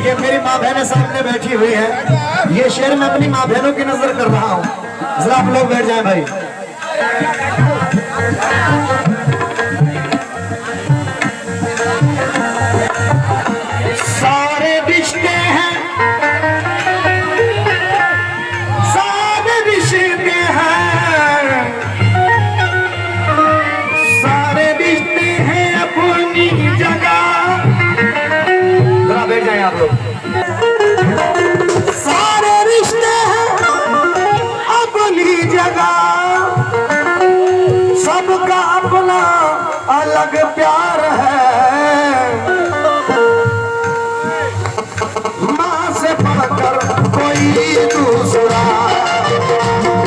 ये मेरी माँ बहनें सामने बैठी हुई है। ये शेर मैं अपनी माँ बहनों की नजर कर रहा हूँ। जरा आप लोग बैठ जाएं भाई। सारे रिश्ते हैं, सारे रिश्ते हैं, सारे रिश्ते हैं अपनी जगह। जरा बैठ जाएं आप लोग। सारे रिश्ते हैं अपनी जगह, सबका अपना अलग प्यार है। माँ से बढ़कर कोई दूसरा,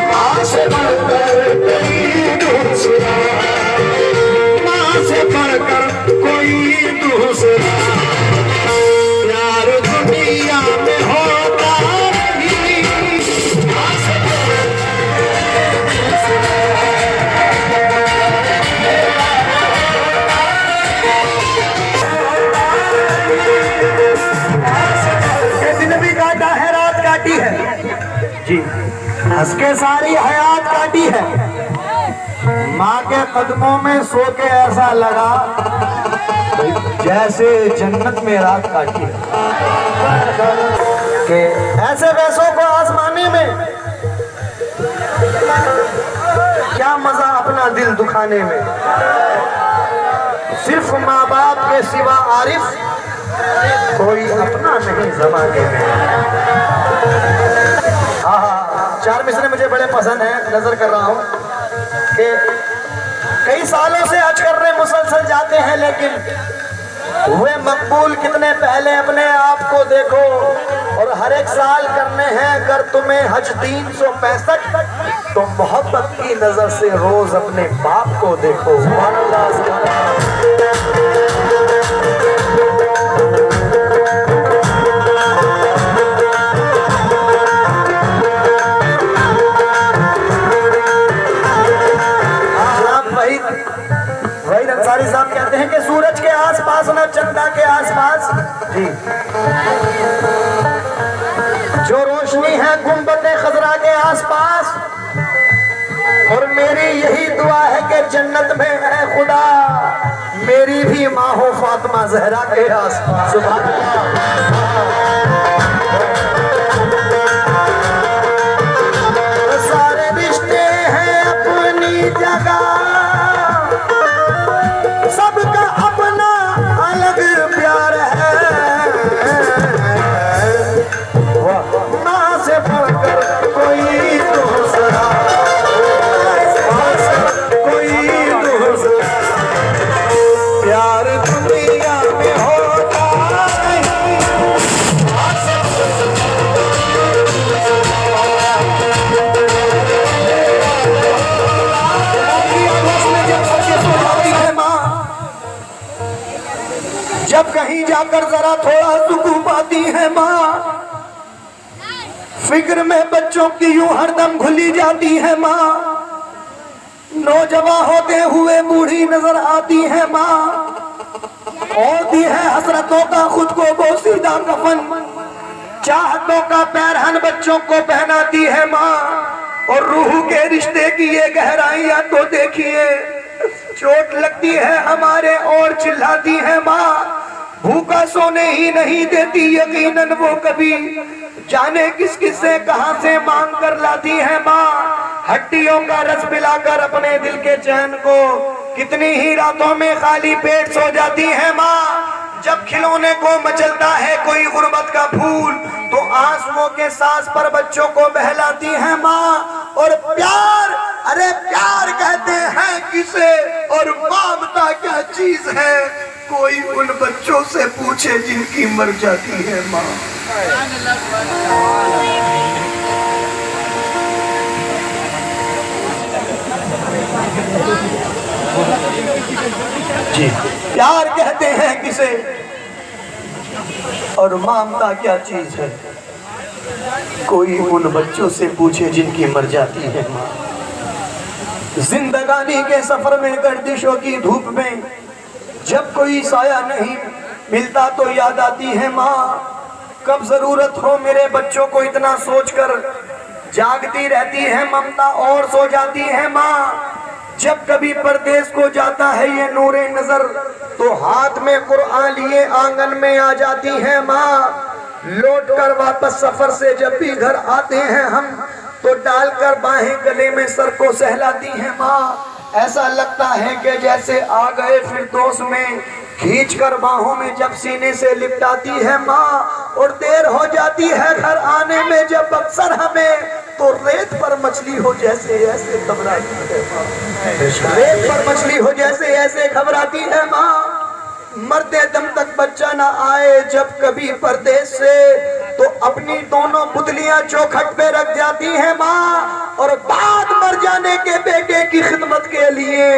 माँ से बढ़कर कोई दूसरा, माँ से बढ़कर कोई दूसरा प्यार दुनिया में होता नहीं। माँ से दिन भी काटा है, रात काटी है जी, हंस के सारी हयात काटी है। माँ के कदमों में सो के ऐसा लगा जैसे जन्नत में रात काटी है। कि ऐसे वैसों को आजमाने में क्या मजा अपना दिल दुखाने में। सिर्फ माँ बाप के सिवा आरिफ कोई अपना नहीं जमाने में। हाँ, चार मिसरे मुझे बड़े पसंद हैं, नजर कर रहा हूँ कि कई सालों से हज करने मुसलसल जाते हैं, लेकिन वे मकबूल कितने पहले अपने आप को देखो। और हर एक साल करने हैं अगर तुम्हें हज 365, तो मोहब्बत की नजर से रोज अपने बाप को देखो। सुभान अल्लाह, सुभान अल्लाह। अंसारी साहब कहते हैं कि सूरज के आसपास ना चंदा के आसपास जी, जो रोशनी है गुंबद खजरा के आसपास। और मेरी यही दुआ है कि जन्नत में है खुदा मेरी भी माँ हो फातिमा जहरा के आसपास। सुभान अल्लाह। सारे रिश्ते हैं अपनी जगह, सबका अपना अलग प्यार है। माँ से बढ़कर कोई दूसरा, कोई दूसरा प्यार दुनिया में होता नहीं। जब कहीं जाकर जरा थोड़ा सुकून पाती है माँ, फिक्र में बच्चों की यूं हरदम घुली जाती है माँ। नौजवान होते हुए बूढ़ी नजर आती है माँ, होती है हसरतों का खुद को बोसीदा कफन, चाहतों का पैरहन बच्चों को पहनाती है माँ। और रूह के रिश्ते की ये गहराइयां तो देखिए, चोट लगती है हमारे और चिल्लाती है माँ। भूखा सोने ही नहीं देती यकीनन वो कभी, जाने किस किस से कहां से मांग कर लाती है माँ। हड्डियों का रस पिलाकर अपने दिल के चैन को कितनी ही रातों में खाली पेट सो जाती है माँ। जब खिलौने को मचलता है कोई गुर्बत का फूल, तो आंसुओं के सांस पर बच्चों को बहलाती है माँ। और प्यार, अरे प्यार कहते हैं किसे, और ममता क्या चीज है, कोई उन बच्चों से पूछे जिनकी मर जाती है माँ। जी, प्यार कहते हैं किसे और ममता क्या चीज है, कोई उन बच्चों से पूछे जिनकी मर जाती है माँ। जिंदगानी के सफर में गर्दिशों की धूप में जब कोई साया नहीं मिलता तो याद आती है माँ। कब जरूरत हो मेरे बच्चों को इतना सोचकर जागती रहती है ममता और सो जाती है माँ। जब कभी परदेश को जाता है ये नूरे नजर तो हाथ में कुरान लिए आंगन में आ जाती है माँ। लौट कर वापस सफर से जब भी घर आते हैं हम तो डालकर बाहें गले में सर को सहलाती है माँ। ऐसा लगता है कि जैसे आ गए फिरदौस में, खींच कर बाहों में जब सीने से लिपटाती है माँ। और देर हो जाती है घर आने में जब अक्सर हमें तो रेत पर मछली हो जैसे ऐसे घबराती है माँ। रेत पर मछली हो जैसे ऐसे घबराती है माँ। मरते दम तक बच्चा ना आए जब कभी परदेश से तो अपनी दोनों पुतलियां चौखट पे रख जाती है माँ। और बाद मर जाने के बेटे की खिदमत के लिए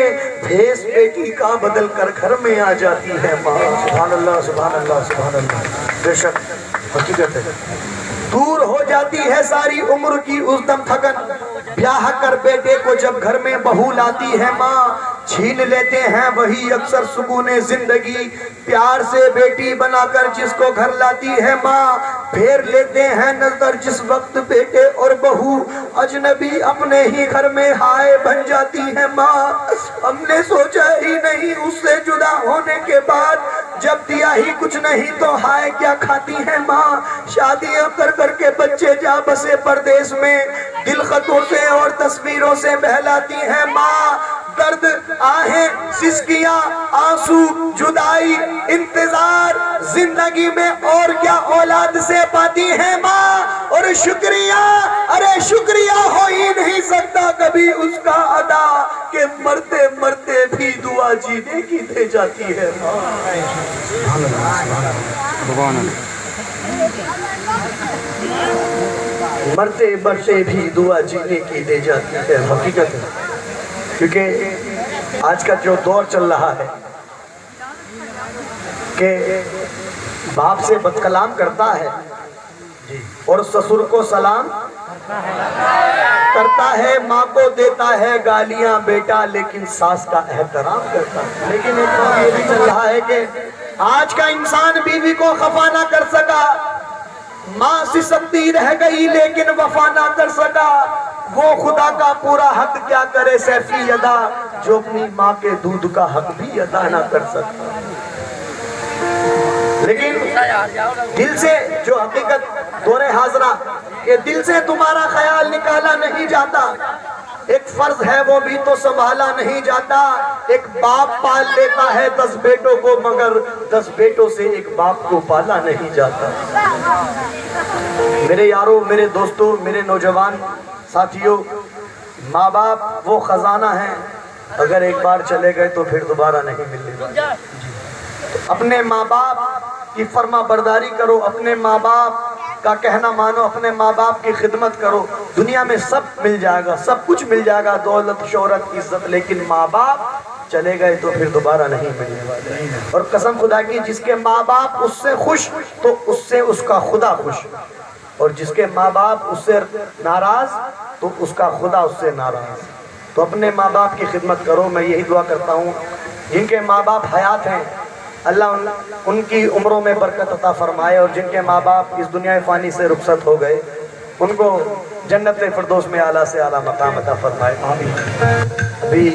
भेष बेटी का बदल कर घर में आ जाती है माँ। सुभान अल्लाह सुभान अल्लाह सुभान अल्लाह। बेशक हकीकत है। दूर हो जाती है सारी उम्र की उस दम थकन। ब्याह कर बेटे को जब घर में बहू लाती है माँ, छीन लेते हैं वही अक्सर सुकूने जिंदगी। प्यार से बेटी बनाकर जिसको घर लाती है माँ, फेर लेते हैं नजर जिस वक्त बेटे और बहू अजनबी अपने ही घर में हाय बन जाती है माँ। हमने सोचा ही नहीं उससे जुदा होने के बाद जब दिया ही कुछ नहीं तो हाय क्या खाती है माँ। शादियां कर करके बच्चे जा बसे परदेश में, दिल खतों से और तस्वीरों से बहलाती है माँ। दर्द आहें सिसकियां आंसू जुदाई इंतजार जिंदगी में और क्या औलाद से पाती है माँ। और शुक्रिया अरे शुक्रिया हो ही नहीं सकता कभी उसका अदा कि मरते मरते भी दुआ जीने की दे जाती है माँ। मरते मरते भी दुआ जीने की दे जाती है। हकीकत है, क्योंकि आज का जो दौर चल रहा है कि बाप से बदकलाम करता है और ससुर को सलाम करता है, माँ को देता है गालियां बेटा लेकिन सास का एहतराम करता है। लेकिन एक बात ये भी चल रहा है कि आज का इंसान बीवी को खफा ना कर सका, माँ सिसकती रह गई लेकिन वफा ना कर सका। वो खुदा का पूरा हक क्या करे सैफी अदा जो अपनी माँ के दूध का हक भी अदा ना कर सकता। लेकिन दिल से जो हकीकत दौरे हाजरा के दिल से तुम्हारा ख्याल निकाला नहीं जाता। एक फर्ज है वो भी तो संभाला नहीं जाता। एक बाप पाल लेता है 10 बेटों को मगर 10 बेटों से एक बाप को पाला नहीं जाता। मेरे यारों, मेरे दोस्तों, मेरे नौजवान साथियों, माँ बाप वो खजाना है, अगर एक बार चले गए तो फिर दोबारा नहीं मिलने वाले। तो अपने माँ बाप की फर्मा बरदारी करो, अपने माँ बाप का कहना मानो, अपने माँ बाप की खिदमत करो। दुनिया में सब मिल जाएगा, सब कुछ मिल जाएगा, दौलत शोहरत इज्जत, लेकिन माँ बाप चले गए तो फिर दोबारा नहीं मिलने वाले। और कसम खुदा की जिसके माँ बाप उससे खुश तो उससे उसका खुदा खुश, और जिसके माँ बाप उससे नाराज तो उसका खुदा उससे नाराज। तो अपने माँ बाप की खिदमत करो। मैं यही दुआ करता हूँ जिनके माँ बाप हयात हैं अल्लाह उनकी उम्रों में बरकत अता फरमाए, और जिनके माँ बाप इस दुनिया फ़ानी से रुखसत हो गए उनको जन्नत फिरदौस में आला से आला मकाम अता फरमाए। आमीन। अभी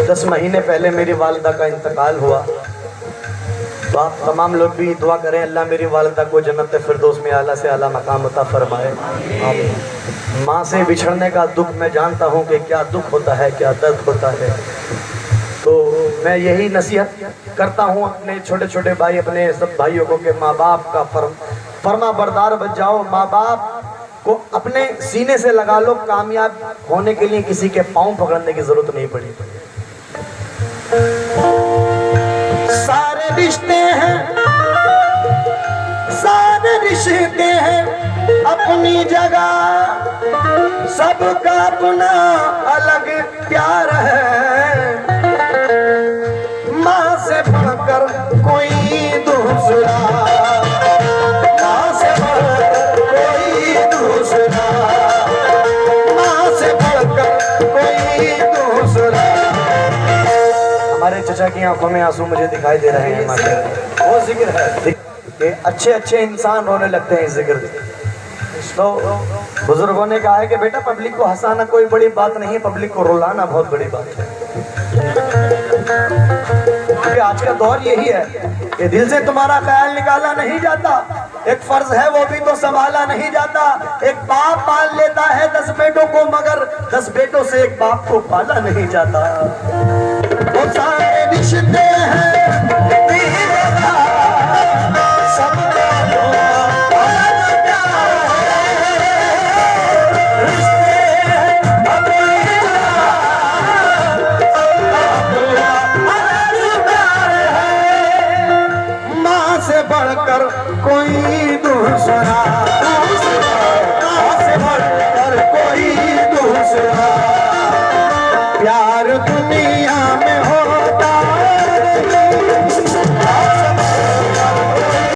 10 महीने पहले मेरी वालिदा का इंतकाल हुआ, तो आप तमाम लोग भी दुआ करें अल्लाह मेरी वालिदा को जन्नत फिरदौस में आला से आला मकाम अता फरमाए। आमीन। माँ से बिछड़ने का दुख मैं जानता हूँ कि क्या दुख होता है, क्या दर्द होता है। तो मैं यही नसीहत करता हूँ अपने छोटे छोटे भाई, अपने सब भाइयों को कि माँ बाप का फर्मा बरदार बन जाओ। माँ बाप को अपने सीने से लगा लो। कामयाब होने के लिए किसी के पाँव पकड़ने की जरूरत नहीं पड़ी। सारे रिश्ते हैं, सारे रिश्ते हैं अपनी जगह, सबका अपना अलग प्यार है। माँ से बढ़कर कोई दूसरा, माँ से बढ़कर कोई दूसरा, माँ से बढ़कर कोई दूसरा। हमारे चचा की आंखों में आंसू मुझे दिखाई दे रहे हैं। वो जिक्र है कि अच्छे अच्छे इंसान रोने लगते हैं इस जिक्र से। तो बुजुर्गों ने कहा है कि बेटा पब्लिक को हंसाना कोई बड़ी बात नहीं है, पब्लिक को रुलाना बहुत बड़ी बात है। क्योंकि आज का दौर यही है कि दिल से तुम्हारा ख्याल निकाला नहीं जाता, एक फर्ज है वो भी तो संभाला नहीं जाता। एक बाप पाल लेता है 10 बेटों को, मगर 10 बेटों से एक बाप को पाला नहीं जाता। वो सारे रिश्ते हैं बढ़कर कोई दूसरा, से बढ़कर कोई दूसरा।